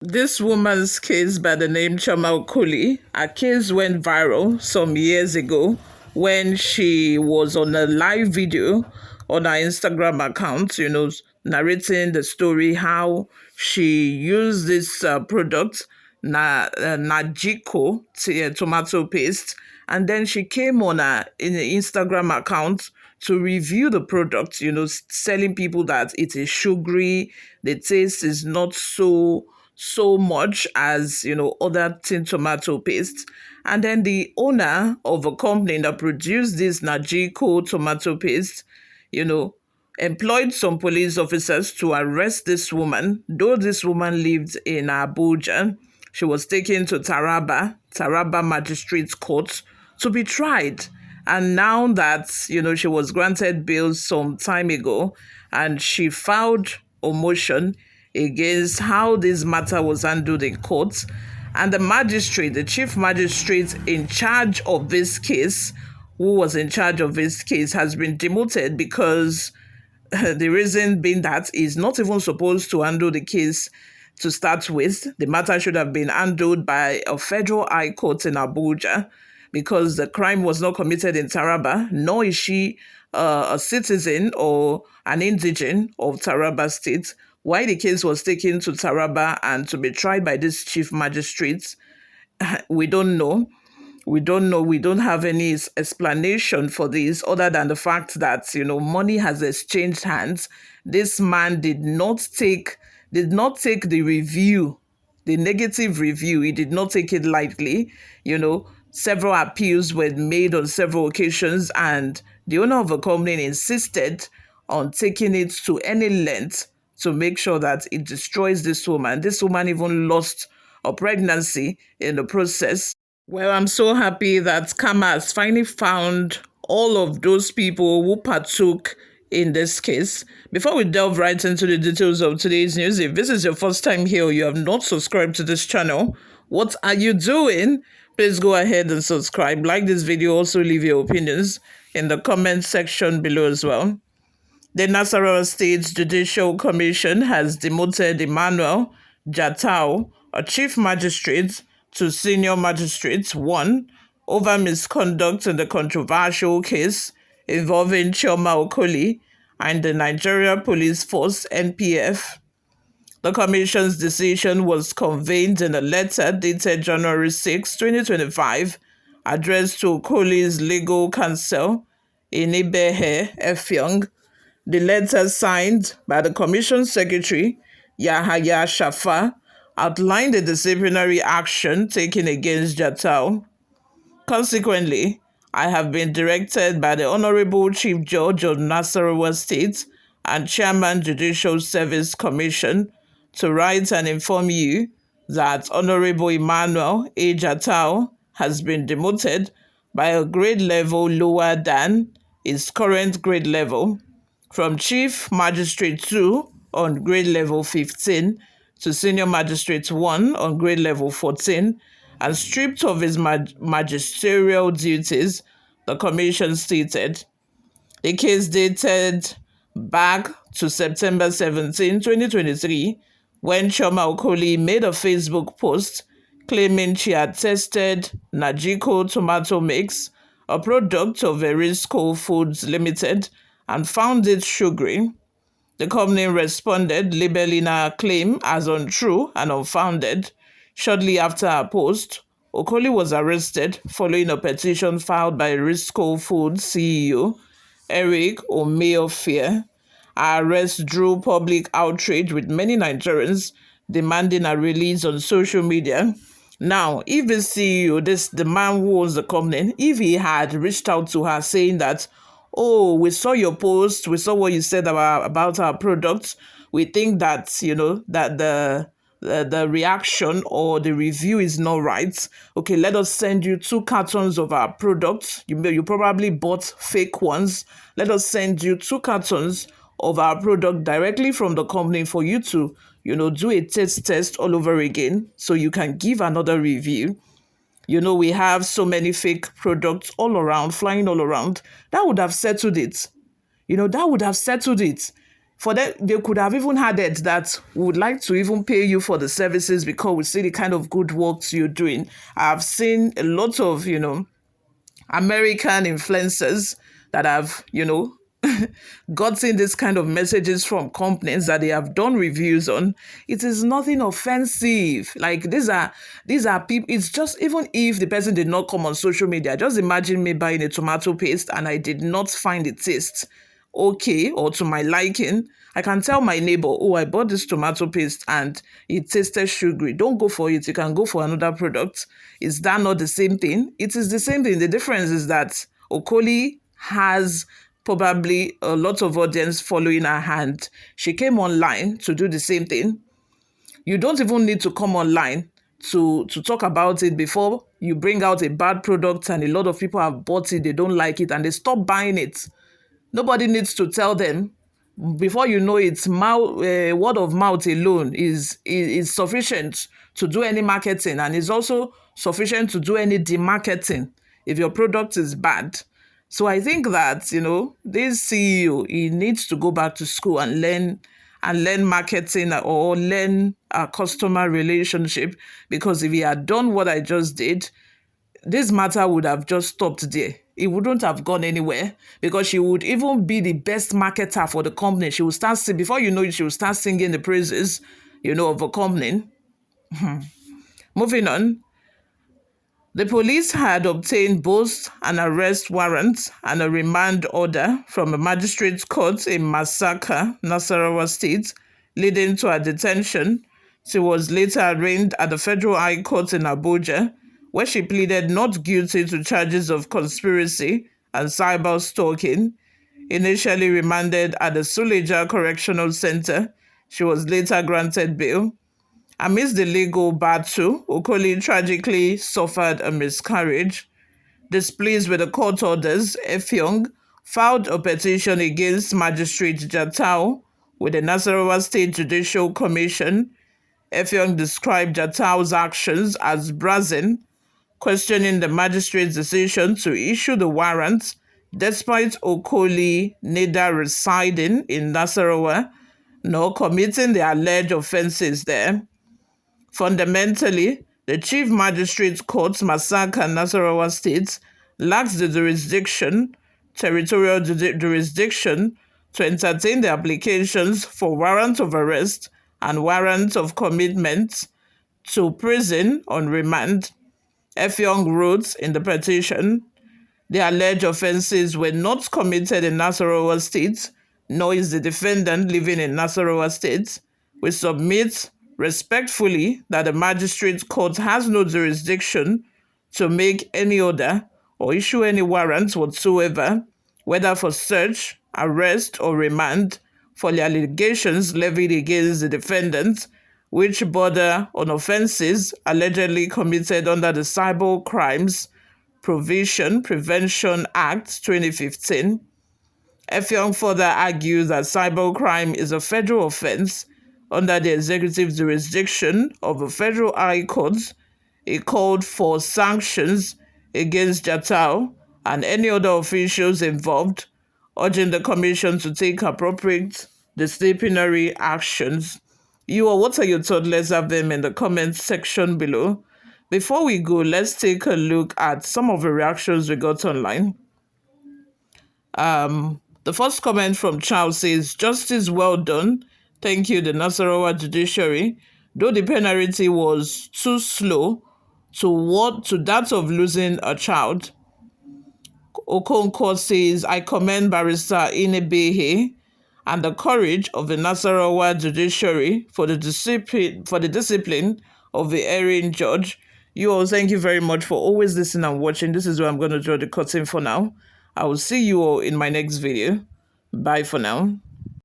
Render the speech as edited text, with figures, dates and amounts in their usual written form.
This woman's case by the name Chioma Okoli, her case went viral some years ago when she was on a live video on her Instagram account, narrating the story how she used this product, Najiko tomato paste, and then she came on her in the Instagram account to review the product, telling people that it is sugary, the taste is not so much as other tin tomato paste. And then the owner of a company that produced this Najiko tomato paste, you know employed some police officers to arrest this woman. Though this woman lived in Abuja, she was taken to Taraba Magistrate Court to be tried. And now that she was granted bail some time ago, and she filed a motion against how this matter was handled in court. And the chief magistrate in charge of this case, who was in charge of this case, has been demoted because the reason being that he's not even supposed to handle the case to start with. The matter should have been handled by a federal high court in Abuja because the crime was not committed in Taraba, nor is she a citizen or an indigene of Taraba State. Why the case was taken to Taraba and to be tried by this chief magistrate, we don't know. We don't know. We don't have any explanation for this other than the fact that, money has exchanged hands. This man did not take the review, the negative review. He did not take it lightly. Several appeals were made on several occasions, and the owner of the company insisted on taking it to any length to make sure that it destroys this woman. This woman even lost a pregnancy in the process. Well, I'm so happy that Kama has finally found all of those people who partook in this case. Before we delve right into the details of today's news, if this is your first time here or you have not subscribed to this channel, what are you doing? Please go ahead and subscribe. Like this video, also leave your opinions in the comment section below as well. The Nasarawa State Judicial Commission has demoted Emmanuel Jatau, a chief magistrate, to senior magistrate 1 over misconduct in the controversial case involving Chioma Okoli and the Nigeria Police Force (NPF). The Commission's decision was conveyed in a letter dated January 6, 2025, addressed to Okoli's legal counsel, Inibehe Effiong. The letter, signed by the Commission Secretary, Yahaya Shafa, outlined the disciplinary action taken against Jatau. Consequently, I have been directed by the Honorable Chief Judge of Nasarawa State and Chairman Judicial Service Commission to write and inform you that Honorable Emmanuel A. Jatau has been demoted by a grade level lower than his current grade level, from Chief Magistrate 2 on grade level 15 to Senior Magistrate 1 on grade level 14, and stripped of his magisterial duties, the Commission stated. The case dated back to September 17, 2023, when Chioma Okoli made a Facebook post claiming she had tested Najiko tomato mix, a product of Erisco Foods Limited, and found it sugary. The company responded, labeling her claim as untrue and unfounded. Shortly after her post, Okoli was arrested following a petition filed by Erisco Foods CEO Eric Omeofia. Her arrest drew public outrage, with many Nigerians demanding a release on social media. Now, if the CEO, the man who owns the company, if he had reached out to her saying that, oh, we saw your post, we saw what you said about our products, we think that, that the reaction or the review is not right. Okay, let us send you 2 cartons of our products. You probably bought fake ones. Let us send you 2 cartons of our product directly from the company for you to, do a taste test all over again so you can give another review. We have so many fake products all around, flying all around. That would have settled it. That would have settled it. For them, they could have even added that we would like to even pay you for the services because we see the kind of good works you're doing. I've seen a lot of, American influencers that have, gotten this kind of messages from companies that they have done reviews on. It is nothing offensive. Like these are people. It's just, even if the person did not come on social media, just imagine me buying a tomato paste and I did not find the taste okay or to my liking. I can tell my neighbor, oh, I bought this tomato paste and it tasted sugary. Don't go for it. You can go for another product. Is that not the same thing? It is the same thing. The difference is that Okoli has probably a lot of audience following her, and she came online to do the same thing. You don't even need to come online to talk about it before you bring out a bad product and a lot of people have bought it, they don't like it, and they stop buying it. Nobody needs to tell them. Before you know it, word of mouth alone is sufficient to do any marketing, and is also sufficient to do any demarketing if your product is bad. So I think that, this CEO, he needs to go back to school and learn marketing or learn a customer relationship, because if he had done what I just did, this matter would have just stopped there. It wouldn't have gone anywhere, because she would even be the best marketer for the company. She will start, before you know it, she will start singing the praises, of a company. Moving on. The police had obtained both an arrest warrant and a remand order from a magistrate court in Masaka, Nasarawa State, leading to her detention. She was later arraigned at the Federal High Court in Abuja, where she pleaded not guilty to charges of conspiracy and cyber stalking. Initially remanded at the Suleja Correctional Center, she was later granted bail. Amidst the legal battle, Okoli tragically suffered a miscarriage. Displeased with the court orders, Effiong filed a petition against Magistrate Jatau with the Nasarawa State Judicial Commission. Effiong described Jatau's actions as brazen, questioning the magistrate's decision to issue the warrant, despite Okoli neither residing in Nasarawa nor committing the alleged offenses there. Fundamentally, the Chief Magistrate Court, Masaka, Nasarawa State, lacks the territorial jurisdiction, to entertain the applications for warrant of arrest and warrant of commitment to prison on remand. Effiong wrote in the petition, the alleged offenses were not committed in Nasarawa State, nor is the defendant living in Nasarawa State. We submit respectfully that the magistrate court has no jurisdiction to make any order or issue any warrant whatsoever, whether for search, arrest, or remand, for the allegations levied against the defendant, which border on offenses allegedly committed under the Cyber Crimes Prevention Act 2015. Effiong further argues that cybercrime is a federal offense under the executive jurisdiction of a federal high court. He called for sanctions against Jatau and any other officials involved, urging the commission to take appropriate disciplinary actions. What are your thoughts? Let's have them in the comments section below. Before we go, let's take a look at some of the reactions we got online. The first comment from Charles says, "Justice well done. Thank you, the Nasarawa judiciary. Though the penalty was too slow to that of losing a child." Okonkwo says, "I commend Barrister Inebehe and the courage of the Nasarawa judiciary for the discipline of the erring judge." You all, thank you very much for always listening and watching. This is where I'm going to draw the curtain for now. I will see you all in my next video. Bye for now.